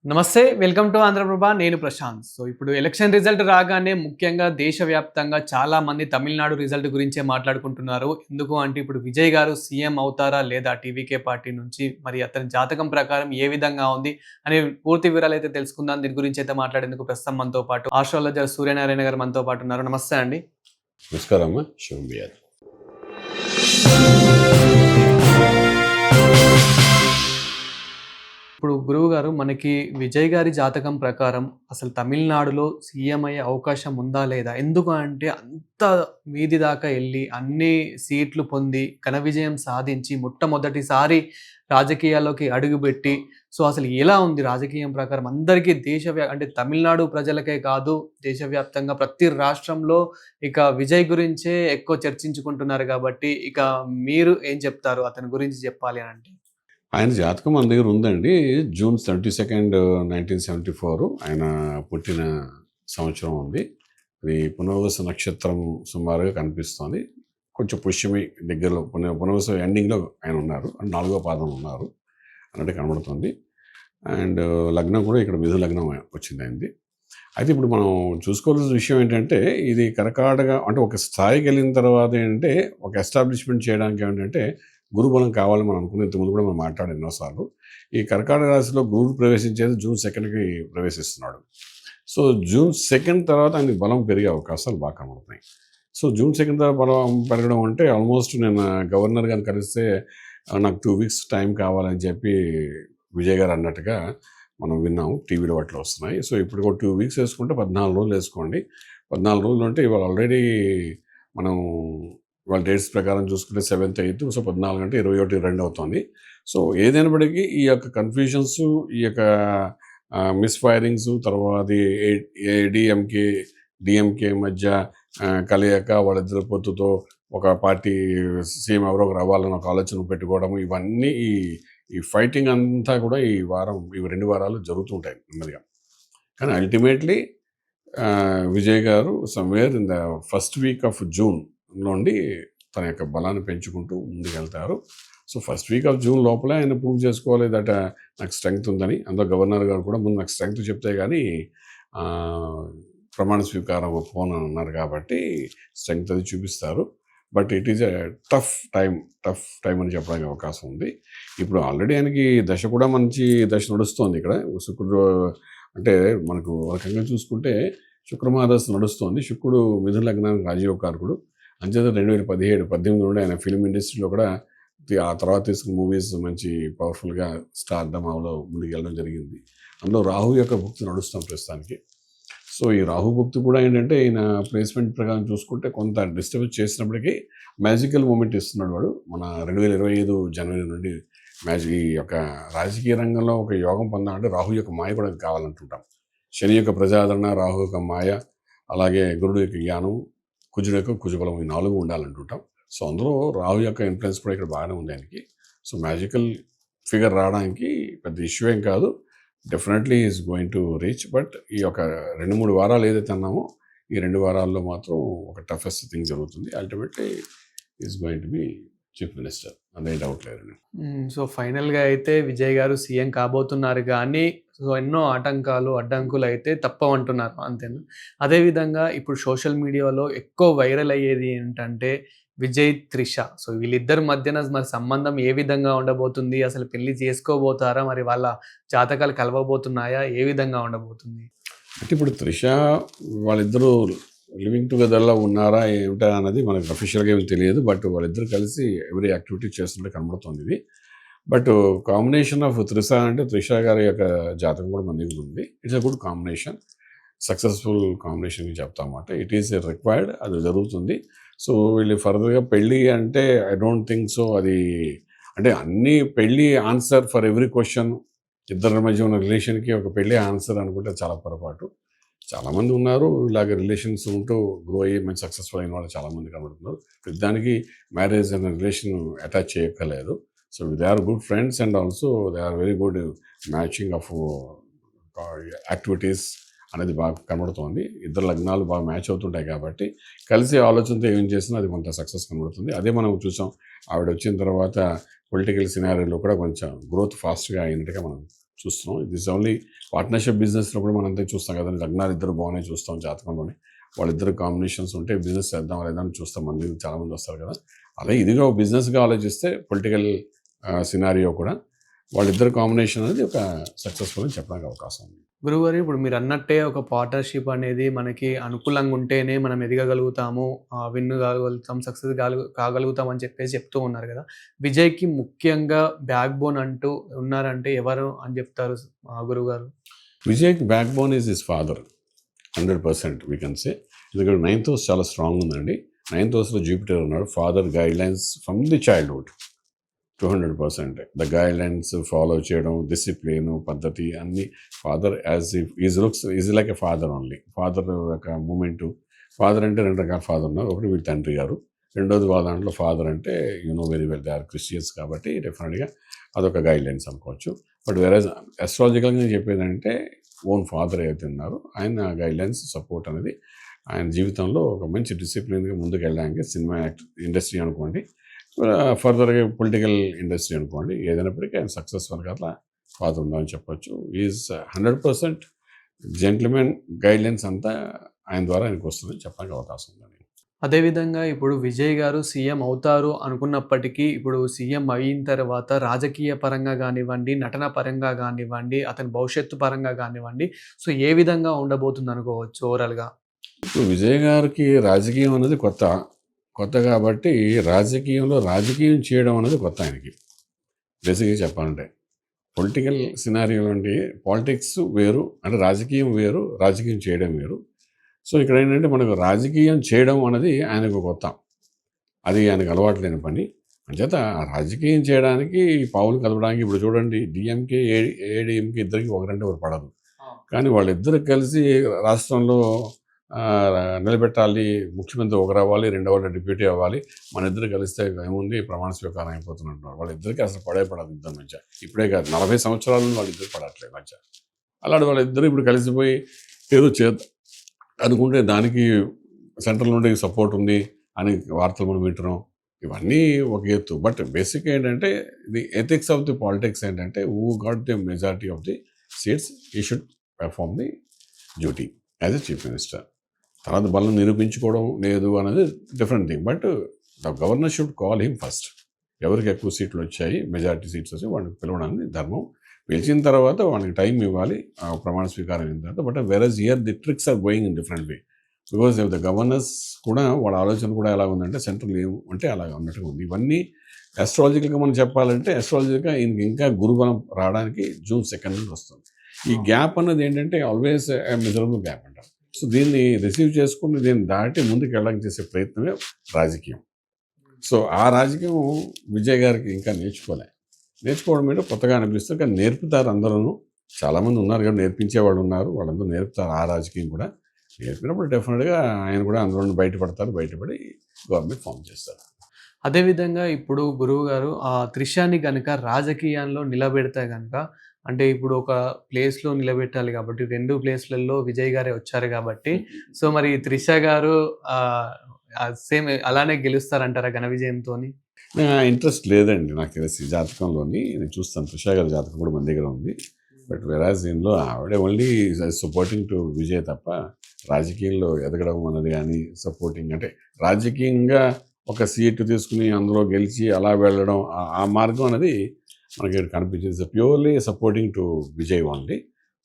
నమస్తే. Welcome to Andhra Prabha. నేను ప్రశాంత్. ఇప్పుడు ఎలక్షన్ రిజల్ట్ రాగానే ముఖ్యంగా దేశవ్యాప్తంగా చాలామంది తమిళనాడు రిజల్ట్ గురించే మాట్లాడుకుంటున్నారు. ఎందుకు అంటే ఇప్పుడు విజయ్ గారు సీఎం అవుతారా లేదా టీవీకే పార్టీ నుంచి? మరి అతని జాతకం ప్రకారం ఏ విధంగా ఉంది అనే పూర్తి వివరాలైతే తెలుసుకుందాం. దీని గురించి అయితే మాట్లాడేందుకు ప్రస్తుతం మనతో పాటు ఆస్ట్రాలజర్ సూర్యనారాయణ గారు మనతో పాటు ఉన్నారు. నమస్తే అండి. నమస్కారం అమ్మా. శుభం భూయాత్. ఇప్పుడు గురువుగారు మనకి విజయ్ గారి జాతకం ప్రకారం అసలు తమిళనాడులో సీఎం అయ్యే అవకాశం ఉందా లేదా? ఎందుకు అంటే అంత వీధి దాకా ఎళ్లి అన్ని సీట్లు పొంది ఘన విజయం సాధించి మొట్టమొదటిసారి రాజకీయాల్లోకి అడుగుబెట్టి అసలు ఎలా ఉంది రాజకీయం ప్రకారం? అందరికీ అంటే తమిళనాడు ప్రజలకే కాదు, దేశవ్యాప్తంగా ప్రతి రాష్ట్రంలో ఇక విజయ్ గురించే ఎక్కువ చర్చించుకుంటున్నారు కాబట్టి ఇక మీరు ఏం చెప్తారు అతని గురించి చెప్పాలి అనంటే? ఆయన జాతకం మన దగ్గర ఉందండి. జూన్ 22, 1974 ఆయన పుట్టిన సంవత్సరం ఉంది. అది పునర్వసు నక్షత్రం సుమారుగా కనిపిస్తోంది. కొంచెం పుష్యమి దగ్గరలో పునర్వసు ఎండింగ్లో ఆయన ఉన్నారు. 4వ పాదం ఉన్నారు అన్నట్టు కనబడుతుంది. అండ్ లగ్నం కూడా ఇక్కడ మిథున లగ్నం వచ్చింది అయింది. అయితే ఇప్పుడు మనం చూసుకోవాల్సిన విషయం ఏంటంటే, ఇది కర్కాటక అంటే ఒక స్థాయికి వెళ్ళిన తర్వాత ఏంటంటే ఒక ఎస్టాబ్లిష్మెంట్ చేయడానికి ఏంటంటే గురుబలం కావాలని మనం అనుకున్న ఇంతకుముందు కూడా మనం మాట్లాడాం ఎన్నోసార్లు. ఈ కర్కాటక రాశిలో గురువు ప్రవేశించేది జూన్ 2కి ప్రవేశిస్తున్నాడు. సో జూన్ 2 తర్వాత ఆయనకి బలం పెరిగే అవకాశాలు బాగా కనబడుతున్నాయి. సో జూన్ 2 తర్వాత బలం పెరగడం అంటే ఆల్మోస్ట్ నేను గవర్నర్ గారిని కలిస్తే నాకు 2 వీక్స్ టైం కావాలని చెప్పి విజయ్ గారు అన్నట్టుగా మనం విన్నాము. టీవీలో వాటిలో వస్తున్నాయి. సో ఇప్పుడు ఒక 2 వీక్స్ వేసుకుంటే 14 రోజులు వేసుకోండి. 14 రోజులు అంటే ఇవాళ ఆల్రెడీ మనం వాళ్ళ డేట్స్ ప్రకారం చూసుకుంటే 7th, 8th, సో 14 అంటే 21, 2 అవుతుంది. సో ఏదైనప్పటికీ ఈ యొక్క కన్ఫ్యూజన్స్, ఈ యొక్క మిస్ఫైరింగ్స్, తర్వాత ఏడీఎంకే డిఎంకే మధ్య కలయిక, వాళ్ళిద్దరి పొత్తుతో ఒక పార్టీ సీఎం ఎవరో ఒకరు అవ్వాలని ఒక ఆలోచన పెట్టుకోవడం, ఇవన్నీ ఈ ఫైటింగ్ అంతా కూడా ఈ 2 వారాలు జరుగుతుంటాయి నెమ్మదిగా. కానీ అల్టిమేట్లీ విజయ్ గారు somewhere in the first week of June నుండి తన యొక్క బలాన్ని పెంచుకుంటూ ముందుకెళ్తారు. So first week of June లోపలే ఆయన ప్రూవ్ చేసుకోవాలి దట్ నాకు స్ట్రెంగ్త్ ఉందని. అందులో గవర్నర్ గారు కూడా ముందు నాకు స్ట్రెంగ్త్ చెప్తే కానీ ప్రమాణ స్వీకారం ఒప్పుకోను అన్నారు కాబట్టి స్ట్రెంగ్త్ అది చూపిస్తారు. But it is a tough time అని చెప్పడానికి అవకాశం ఉంది. ఇప్పుడు ఆల్రెడీ ఆయనకి దశ కూడా మంచి దశ నడుస్తోంది. ఇక్కడ శుక్రుడు అంటే మనకు రకంగా చూసుకుంటే శుక్రమహాదశ నడుస్తోంది. శుక్రుడు మిథున లగ్నానికి రాజయోగకారకుడు. అంచేత 2017, 18 నుండి ఆయన ఫిల్మ్ ఇండస్ట్రీలో కూడా ఆ తర్వాత తీసుకున్న మూవీస్ మంచి పవర్ఫుల్గా స్టార్డమ్లో ముందుకు వెళ్ళడం జరిగింది. అందులో రాహు యొక్క భుక్తి నడుస్తాం ప్రస్తుతానికి. సో ఈ రాహు భుక్తి కూడా ఏంటంటే ఈయన ప్లేస్మెంట్ ప్రకారం చూసుకుంటే కొంత డిస్టర్బ్ చేసినప్పటికీ మ్యాజికల్ మూమెంట్ ఇస్తున్నాడు వాడు. మన 2025 జనవరి నుండి ఈ యొక్క రాజకీయ రంగంలో ఒక యోగం పొందాలంటే రాహు యొక్క మాయ కూడా కావాలంటుంటాం. శని యొక్క ప్రజాదరణ, రాహు యొక్క మాయ, అలాగే గురుడు యొక్క జ్ఞానం, కుజుడు యొక్క కుజబలం, ఈ 4 ఉండాలంటుంటాం. సో అందులో రాహు యొక్క ఇన్ఫ్లుయెన్స్ కూడా ఇక్కడ బాగానే ఉంది ఆయనకి. సో మ్యాజికల్ ఫిగర్ రావడానికి పెద్ద ఇష్యూ ఏం కాదు. Definitely is going to reach. But ఈ యొక్క 2-3 వారాలు ఏదైతే అన్నామో ఈ 2 వారాల్లో మాత్రం ఒక టఫెస్ట్ థింగ్ జరుగుతుంది. Ultimately is going to be chief minister, అదే డౌట్ లేదండి. సో ఫైనల్గా అయితే విజయ్ గారు సీఎం కాబోతున్నారు కానీ ఎన్నో ఆటంకాలు అడ్డంకులు అయితే తప్పవంటున్నారు అంతేనా? అదేవిధంగా ఇప్పుడు సోషల్ మీడియాలో ఎక్కువ వైరల్ అయ్యేది ఏంటంటే విజయ్, త్రిష. వీళ్ళిద్దరి మధ్యన మరి సంబంధం ఏ విధంగా ఉండబోతుంది? అసలు పెళ్లి చేసుకోబోతారా? మరి వాళ్ళ జాతకాలు కలవబోతున్నాయా? ఏ విధంగా ఉండబోతుంది? అంటే ఇప్పుడు త్రిష వాళ్ళిద్దరూ లివింగ్ టుగెదర్లో ఉన్నారా ఏమిటా అన్నది మనకు అఫీషియల్గా ఏమి తెలియదు. బట్ వాళ్ళిద్దరు కలిసి ఎవరీ యాక్టివిటీ చేస్తుంటే కనబడుతుంది ఇది. బట్ కాంబినేషన్ ఆఫ్ త్రిష అంటే త్రిష గారి యొక్క జాతకం కూడా మన దగ్గర ఉంది. It's a good combination, successful combination చెప్తామన్నమాట. ఇట్ ఈస్ రిక్వైర్డ్, అది జరుగుతుంది. సో వీళ్ళు ఫర్దర్గా పెళ్ళి అంటే ఐ డోంట్ థింక్ సో. అది అంటే అన్ని పెళ్ళి ఆన్సర్ ఫర్ ఎవ్రీ క్వశ్చన్, ఇద్దరి మధ్య ఉన్న రిలేషన్కి ఒక పెళ్ళి ఆన్సర్ అనుకుంటే చాలా పొరపాటు. చాలామంది ఉన్నారు ఇలాగ రిలేషన్స్ ఉంటూ గ్రో అయ్యి మంచి సక్సెస్ఫుల్ అయిన వాళ్ళు చాలామంది కనబడుతున్నారు. దానికి మ్యారేజ్ అనే రిలేషన్ అటాచ్ చేయక్కర్లేదు. So they are good friends and also they are very good matching of activities అనేది బాగా కనబడుతుంది. ఇద్దరు లగ్నాలు బాగా మ్యాచ్ అవుతుంటాయి కాబట్టి కలిసి ఆలోచనతో ఏం చేసినా అది కొంత సక్సెస్ కనబడుతుంది. అదే మనం చూసాం. ఆవిడ వచ్చిన తర్వాత పొలిటికల్ సినారియోలో కూడా కొంచెం గ్రోత్ ఫాస్ట్గా అయినట్టుగా మనం చూస్తున్నాం. ఇది ఓన్లీ పార్ట్నర్షిప్ బిజినెస్లో కూడా మనం అంతే చూస్తాం కదండి. లగ్నాలు ఇద్దరు బాగున్నాయి చూస్తాం జాతకంలోనే. వాళ్ళిద్దరు కాంబినేషన్స్ ఉంటే బిజినెస్ చేద్దాం లేదా అని చూస్తాం. చాలామంది వస్తారు కదా. అలాగే ఇదిగా ఒక బిజినెస్గా ఆలోచిస్తే పొలిటికల్ సినారియో కూడా వాళ్ళిద్దరు కాంబినేషన్ అనేది ఒక సక్సెస్ఫుల్ అని చెప్పడానికి అవకాశం ఉంది. గురువుగారు ఇప్పుడు మీరు అన్నట్టే ఒక పార్ట్నర్షిప్ అనేది మనకి అనుకూలంగా ఉంటేనే మనం ఎదగగలుగుతాము, విన్ కాగలుగుతాం, సక్సెస్ కాగలుగుతాం అని చెప్పేసి చెప్తూ ఉన్నారు కదా. విజయ్కి ముఖ్యంగా బ్యాక్ బోన్ అంటూ ఉన్నారంటే ఎవరు అని చెప్తారు గురువుగారు? విజయ్కి back bone is his father 100% we can say. ఎందుకంటే 9th హౌస్ చాలా స్ట్రాంగ్ ఉందండి. 9th హౌస్లో జూపిటర్ ఉన్నాడు. Father guide lines from the childhood 200%. The guide lines follow చేయడం, డిసిప్లిన్, పద్ధతి అన్ని father as if is like a father only. Father ఒక movement. Father అంటే 2 రకాల ఫాదర్ ఉన్నారు. ఒకటి వీళ్ళ తండ్రి గారు, రెండోది వాళ్ళ దాంట్లో ఫాదర్ అంటే very well they are Christians కాబట్టి డెఫినెట్గా అదొక గైడ్ లైన్స్ అనుకోవచ్చు. బట్ వేరే అస్ట్రాలజికల్గా చెప్పేదంటే ఓన్ ఫాదర్ ఏదైతే ఉన్నారో ఆయన గైడ్ లైన్స్ సపోర్ట్ అనేది ఆయన జీవితంలో ఒక మంచి డిసిప్లిన్గా ముందుకు వెళ్ళడానికి సినిమా ఇండస్ట్రీ అనుకోండి, ఫర్దర్గా పొలిటికల్ ఇండస్ట్రీ అనుకోండి, ఏదైనప్పటికీ ఆయన సక్సెస్ఫుల్గా అట్లా ఫాదర్ ఉందని చెప్పొచ్చు. ఈజ్ 100% జెంట్మెన్ గైడ్ లైన్స్ అంతా ఆయన ద్వారా ఆయనకు వస్తుందని చెప్పడానికి అవకాశం ఉందండి. అదేవిధంగా ఇప్పుడు విజయ్ గారు సీఎం అవుతారు అనుకున్నప్పటికీ, ఇప్పుడు సీఎం అయిన తర్వాత రాజకీయ పరంగా గానివ్వండి, నటన పరంగా గానివ్వండి, అతని భవిష్యత్తు పరంగా గానివ్వండి, సో ఏ విధంగా ఉండబోతుంది అనుకోవచ్చు ఓవరాల్‌గా? ఇప్పుడు విజయ్ గారికి రాజకీయం అనేది కొత్త కాబట్టి రాజకీయం చేయడం అనేది కొత్త ఆయనకి. బేసిక్గా చెప్పాలంటే పొలిటికల్ సినారియోలో అంటే పాలిటిక్స్ వేరు, అంటే రాజకీయం వేరు, రాజకీయం చేయడం వేరు. సో ఇక్కడ ఏంటంటే మనకు రాజకీయం చేయడం అనేది ఆయనకు కొత్త. అది ఆయనకు అలవాటు లేని పని. అంచేత ఆ రాజకీయం చేయడానికి పావులు కలపడానికి ఇప్పుడు చూడండి డిఎంకే, ఏడీఎంకే ఇద్దరికి ఒకరంటే ఒకరు పడదు. కానీ వాళ్ళిద్దరు కలిసి రాష్ట్రంలో నిలబెట్టాలి, ముఖ్యమంత్రి ఒకరు అవ్వాలి, రెండో వాళ్ళు డిప్యూటీ అవ్వాలి, మన ఇద్దరు కలిస్తే ఏముంది ప్రమాణ స్వీకారం అయిపోతున్నట్టున్నారు. వాళ్ళిద్దరికి అసలు పడదు ఇద్దరు మధ్య. ఇప్పుడే కాదు 40 సంవత్సరాలు వాళ్ళిద్దరు పడట్లేదు మధ్య. అలాంటి వాళ్ళిద్దరు ఇప్పుడు కలిసిపోయి ఏదో అనుకుంటే దానికి సెంట్రల్ నుండి సపోర్ట్ ఉంది అని వార్తలు మనం వింటున్నాం. ఇవన్నీ ఒక ఎత్తు. బట్ బేసిక్ ఏంటంటే the ethics of the politics ఏంటంటే who got the majority of the seats he should perform the duty as a chief minister. తర్వాత బలం నిరూపించుకోవడం లేదు అనేది different thing. But the governor should call him first. ఎవరికి ఎక్కువ సీట్లు వచ్చాయి, మెజారిటీ సీట్స్ వచ్చి వాళ్ళని పిలవడానికి ధర్మం. పిలిచిన తర్వాత వాళ్ళకి టైం ఇవ్వాలి, ప్రమాణ స్వీకారం అయిన తర్వాత. But whereas here the tricks are going in different way. Because the governors కూడా వాళ్ళ ఆలోచన కూడా ఎలా ఉందంటే సెంట్రల్ ఏం అంటే అలా ఉన్నట్టుగా ఉంది. ఇవన్నీ అస్ట్రాలజికల్గా మనం చెప్పాలంటే అస్ట్రాలజికల్గా ఈయనకి ఇంకా గురుబలం రావడానికి June 2 నుండి వస్తుంది. ఈ గ్యాప్ అన్నది ఏంటంటే ఆల్వేస్ మెజరబుల్ గ్యాప్ అంటారు. సో దీన్ని రిసీవ్ చేసుకుని దీన్ని దాటి ముందుకు వెళ్ళడానికి చేసే ప్రయత్నమే రాజకీయం. సో ఆ రాజకీయం విజయ్ గారికి ఇంకా నేర్చుకోవడం మీద కొత్తగా అనిపిస్తుంది. కానీ నేర్పుతారు అందరూ. చాలామంది ఉన్నారు కదా, నేర్పించే వాళ్ళు ఉన్నారు, వాళ్ళందరూ నేర్పుతారు. ఆ రాజకీయం కూడా నేర్పినప్పుడు డెఫినెట్గా ఆయన కూడా అందులో బయటపడి గవర్నమెంట్ ఫామ్ చేస్తారు. అదేవిధంగా ఇప్పుడు గురువు గారు త్రిషాని గనుక రాజకీయాల్లో నిలబెడితే గనుక, అంటే ఇప్పుడు ఒక ప్లేస్‌లో నిలబెట్టాలి కాబట్టి 2 ప్లేస్‌లలో విజయ్ గారే వచ్చారు కాబట్టి, సో మరి త్రిష గారు సేమ్ అలానే గెలుస్తారంటారా ఘన విజయంతోని? ఇంట్రెస్ట్ లేదండి నాకు తెలిసి జాతకంలోని. నేను చూస్తాను త్రిష గారి జాతకం కూడా మన దగ్గర ఉంది. బట్ వెరాజ్ దీనిలో ఆవిడ ఓన్లీ సపోర్టింగ్ టు విజయ్ తప్ప రాజకీయంలో ఎదగడం అన్నది కానీ సపోర్టింగ్ అంటే రాజకీయంగా ఒక సీటు తీసుకుని అందులో గెలిచి అలా వెళ్ళడం ఆ మార్గం అనేది మనకి కనిపించింది. Purely supporting to Vijay only.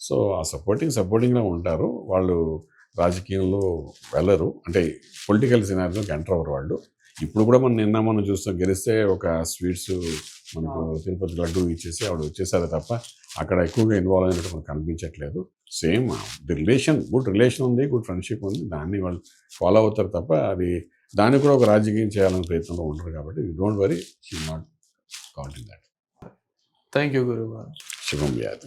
So ఆ సపోర్టింగ్లో ఉంటారు వాళ్ళు. రాజకీయంలో వెళ్ళరు, అంటే పొలిటికల్ సినారియోకి ఎంటర్ అవ్వరు వాళ్ళు. ఇప్పుడు కూడా మనం చూస్తాం, గెలిస్తే ఒక స్వీట్స్ మనకు తిరుపతి లడ్డు ఇచ్చేసి ఆవిడ వచ్చేసారు తప్ప అక్కడ ఎక్కువగా ఇన్వాల్వ్ అయినట్టు మనకు కనిపించట్లేదు. సేమ్ ది గుడ్ రిలేషన్ ఉంది, గుడ్ ఫ్రెండ్షిప్ ఉంది, దాన్ని వాళ్ళు ఫాలో అవుతారు తప్ప అది దాన్ని కూడా ఒక రాజకీయం చేయాలనే ప్రయత్నంలో ఉంటారు. కాబట్టి don't worry, she not counting that. Thank you గురువు గారు. శుభం వ్యాధి.